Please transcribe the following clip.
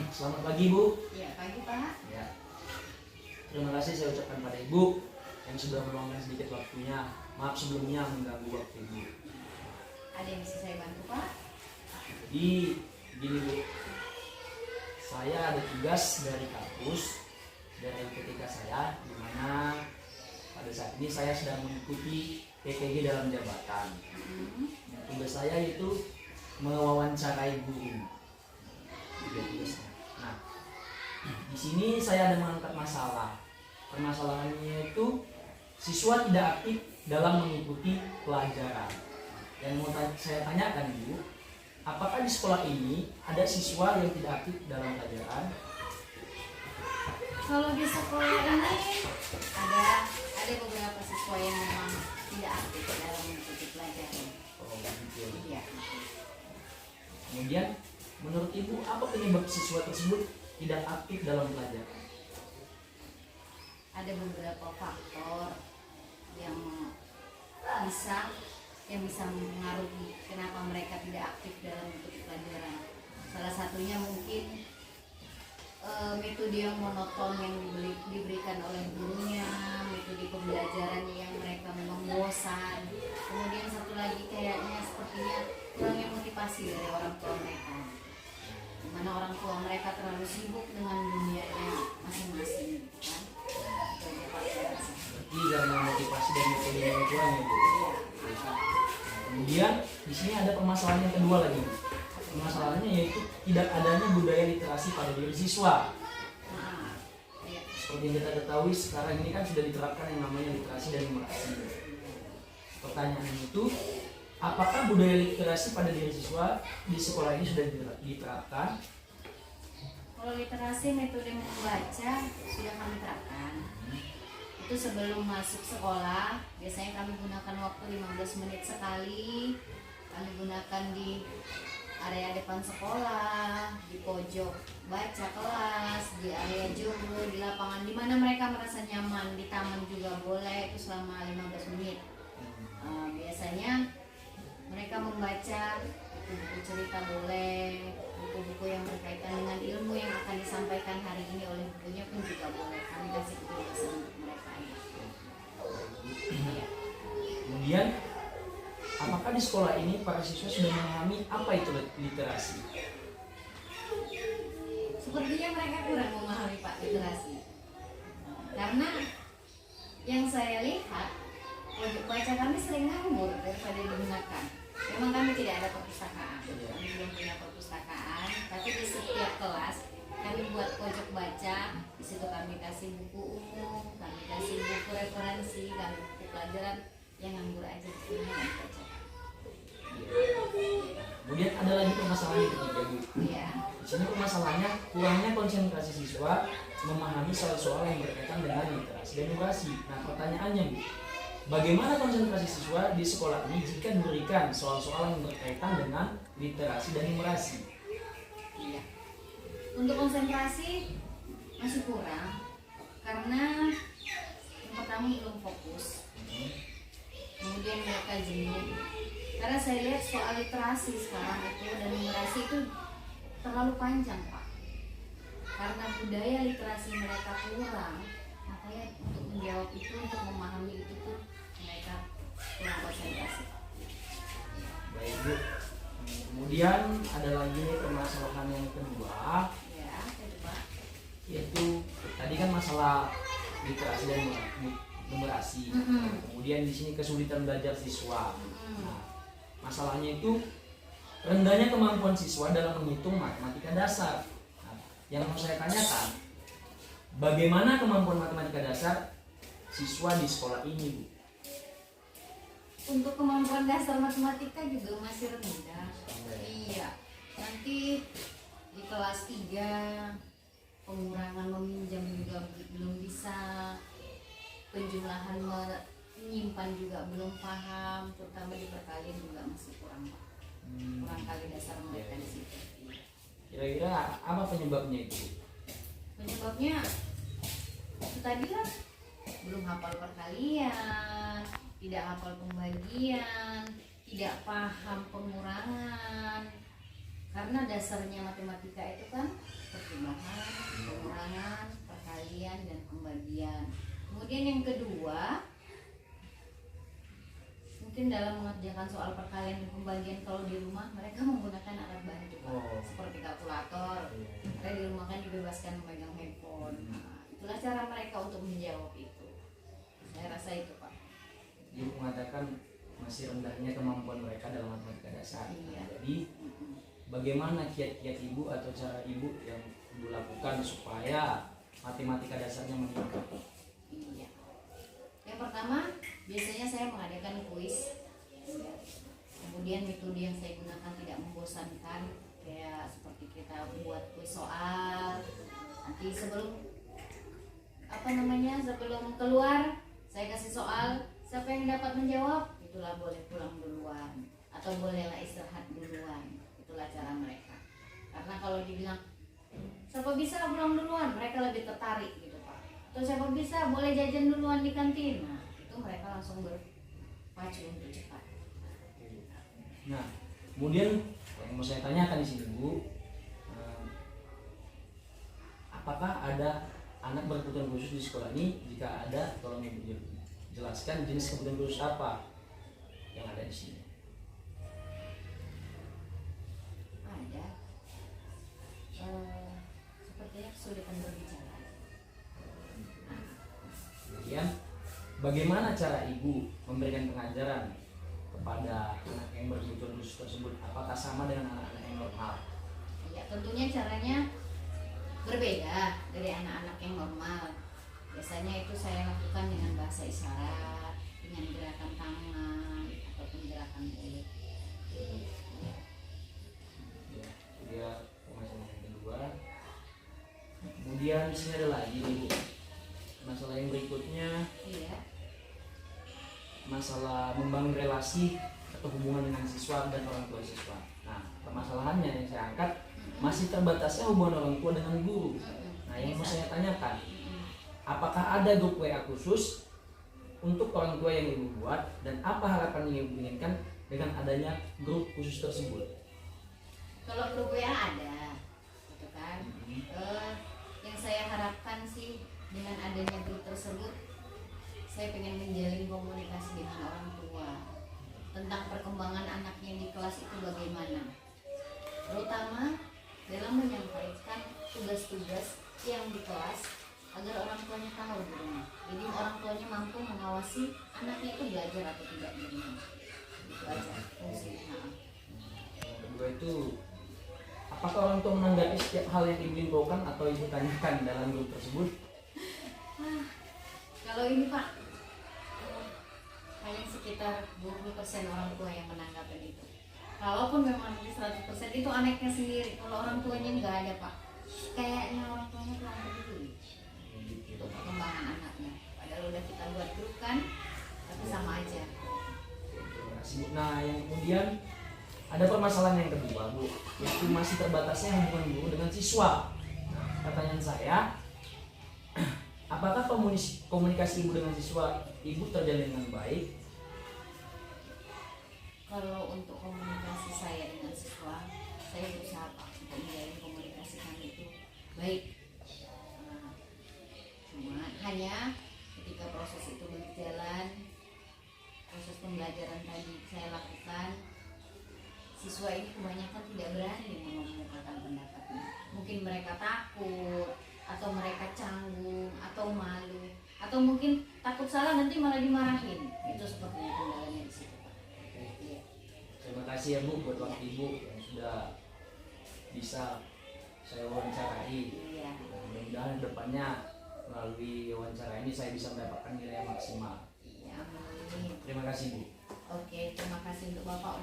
Selamat pagi Bu. Ya, pagi Pak. Ya, terima kasih saya ucapkan pada Ibu yang sudah meluangkan sedikit waktunya. Maaf sebelumnya mengganggu waktu Ibu. Ada yang bisa saya bantu Pak? Jadi gini Bu, saya ada tugas dari kampus, dari ketika saya, di mana pada saat ini saya sedang mengikuti PPG dalam jabatan. Dan tugas saya itu mewawancarai guru. Tiga tugasnya. Nah, di sini saya ada mengangkat masalah. Permasalahannya itu siswa tidak aktif dalam mengikuti pelajaran. Yang mau saya tanyakan Bu, apakah di sekolah ini ada siswa yang tidak aktif dalam pelajaran? Kalau di sekolah ini ada beberapa siswa yang memang tidak aktif dalam mengikuti pelajaran. Oh, gitu. Iya. Kemudian, menurut Ibu, apa penyebab siswa tersebut tidak aktif dalam pelajaran? Ada beberapa faktor yang bisa mempengaruhi kenapa mereka tidak aktif dalam mengikuti pelajaran. Salah satunya mungkin metode yang monoton yang diberikan oleh gurunya, metode pembelajaran yang mereka memang bosan. Kemudian satu lagi kayaknya sepertinya kurangnya motivasi dari orang tua mereka, dimana orang tua mereka terlalu sibuk dengan dunianya masing-masing, gitu kan? Itu aja Pak, saya rasa. Berarti karena motivasi dan metode yang kurang ya Bu. Kemudian di sini ada permasalahan yang kedua lagi. Permasalahannya yaitu tidak adanya budaya literasi pada diri siswa. Nah, iya. Seperti yang kita ketahui sekarang ini kan sudah diterapkan yang namanya literasi dan numerasi. Pertanyaannya itu, apakah budaya literasi pada diri siswa di sekolah ini sudah diterapkan? Kalau literasi metode membaca sudah kami terapkan. Itu sebelum masuk sekolah, biasanya kami gunakan waktu 15 menit sekali. Kami gunakan di area depan sekolah, di pojok baca kelas, di area jogo, di lapangan, di mana mereka merasa nyaman, di taman juga boleh, itu selama 15 menit. Biasanya mereka membaca buku-buku cerita boleh, buku-buku yang berkaitan dengan ilmu yang akan disampaikan hari ini oleh gurunya pun juga boleh. Kami kasih kebebasan untuk mereka. Ya. Kemudian, apakah di sekolah ini para siswa sudah memahami apa itu literasi? Sepertinya mereka kurang memahami Pak literasi. Karena yang saya lihat, pojok baca kami sering nganggur daripada digunakan. Memang kami tidak ada perpustakaan, kami belum punya perpustakaan, tapi di setiap kelas kami buat pojok baca. Di situ kami kasih buku umum, kami kasih buku referensi, kami buku pelajaran. Yang nganggur aja di sini kami baca. Kemudian ada lagi permasalahan yang ketiga Bu. Iya. Di sini permasalahannya kurangnya konsentrasi siswa memahami soal-soal yang berkaitan dengan literasi dan numerasi. Nah, pertanyaannya Bu, bagaimana konsentrasi siswa di sekolah ini jika diberikan soal-soal yang berkaitan dengan literasi dan numerasi? Iya. Untuk konsentrasi masih kurang karena yang pertama belum fokus. Kemudian mereka jenuh. Karena saya lihat soal literasi sekarang itu dan numerasi itu terlalu panjang Pak. Karena budaya literasi mereka kurang, makanya untuk menjawab itu, untuk memahami itu tuh mereka kurang konsentrasi. Baik Bu. Kemudian ada lagi nih permasalahan yang kedua, Ya, itu Pak. yaitu tadi kan masalah literasi dan numerasi. Kemudian di sini kesulitan belajar siswa. Nah, masalahnya itu rendahnya kemampuan siswa dalam menghitung matematika dasar. Nah, yang mau saya tanyakan, bagaimana kemampuan matematika dasar siswa di sekolah ini Bu? Untuk kemampuan dasar matematika juga masih rendah. Iya. Nanti di kelas 3 pengurangan meminjam juga belum bisa, penjumlahan menyimpan juga belum paham, terutama di perkalian juga masih kurang Pak. Kurang kali dasar mereka di situ. Kira-kira apa penyebabnya itu? Penyebabnya itu tadi lah, belum hafal perkalian, tidak hafal pembagian, tidak paham pengurangan. Karena dasarnya matematika itu kan perhitungan dan pembagian. Kemudian yang kedua, mungkin dalam mengerjakan soal perkalian dan pembagian kalau di rumah mereka menggunakan alat bantu Pak. Oh. Seperti kalkulator. Karena di rumah kan dibebaskan memegang handphone. Nah, itulah cara mereka untuk menjawab itu. Saya rasa itu Pak. Ibu mengatakan masih rendahnya kemampuan mereka dalam matematika dasar. Iya. Jadi bagaimana kiat-kiat ibu atau cara ibu yang ibu lakukan supaya matematika dasarnya meningkat? Iya. Yang pertama, biasanya saya mengadakan kuis. Kemudian metode yang saya gunakan tidak membosankan, kayak seperti kita buat kuis soal. Nanti sebelum sebelum keluar saya kasih soal, siapa yang dapat menjawab itulah boleh pulang duluan atau bolehlah istirahat duluan. Itulah cara mereka. Karena kalau dibilang siapa bisa pulang duluan, mereka lebih tertarik gitu Pak. Atau siapa bisa boleh jajan duluan di kantin, nah itu mereka langsung berpacu untuk cepat. Nah, kemudian yang mau saya tanyakan di sini Bu, apakah ada anak berkebutuhan khusus di sekolah ini? Jika ada, tolong Ibu jelaskan jenis kebutuhan khusus apa yang ada di sini. Ada sepertinya kesulitan berbicara. Kemudian, bagaimana cara Ibu memberikan pengajaran kepada anak yang berkebutuhan khusus tersebut? Apakah sama dengan anak-anak yang normal? Ya tentunya caranya berbeda dari anak-anak yang normal. Biasanya itu saya lakukan dengan bahasa isyarat, dengan gerakan tangan ataupun gerakan mulut. Ya, itu dia masalah yang kedua. Kemudian di sini ada lagi nih Bu. Masalah yang berikutnya, Iya. masalah membangun relasi atau hubungan dengan siswa dan orang tua siswa. Nah, permasalahannya yang saya angkat masih terbatasnya hubungan orang tua dengan guru. Nah, yang mau saya tanyakan, apakah ada grup WA khusus untuk orang tua yang Ibu buat dan apa harapan yang Ibu inginkan dengan adanya grup khusus tersebut? Kalau grup WA ada, gitu kan. Yang saya harapkan sih dengan adanya grup tersebut, saya pengen menjalin komunikasi dengan orang tua tentang perkembangan anaknya di kelas itu bagaimana, terutama dalam menyampaikan tugas-tugas yang di kelas agar orang tuanya tahu di rumah. Jadi orang tuanya mampu mengawasi anaknya itu belajar atau tidak di rumah. Itu aja fungsinya. Yang kedua itu, apakah orang tua menanggapi setiap hal yang Ibu infokan atau Ibu tanyakan dalam grup tersebut? Kalau ini Pak, hanya sekitar 20% orang tua yang menanggapi itu. Kalaupun memang nanti 100% itu anaknya sendiri. Kalau orang tuanya nggak ada Pak, kayaknya orang tuanya kurang peduli untuk perkembangan anaknya. Padahal udah kita buat grup kan, tapi sama aja. Terima kasih, Bu. Nah, yang kemudian ada permasalahan yang kedua Bu, yaitu masih terbatasnya hubungan guru dengan siswa. Nah, pertanyaan saya, apakah komunikasi Ibu dengan siswa Ibu terjalin dengan baik? Kalau untuk komunikasi saya dengan siswa, saya berusaha Pak untuk menjalin komunikasi kami itu baik. Cuma hanya ketika proses itu berjalan, proses pembelajaran tadi saya lakukan, siswa ini kebanyakan tidak berani mengemukakan pendapatnya. Mungkin mereka takut, atau mereka canggung, atau malu, atau mungkin takut salah nanti malah dimarahin. Itu sepertinya kendalanya di situ. Terima kasih ya Bu buat waktu Ibu yang sudah bisa saya wawancarai. Iya. Mudah-mudahan depannya melalui wawancara ini saya bisa mendapatkan nilai yang maksimal. Iya, amin. Terima kasih Bu. Oke, terima kasih untuk Bapak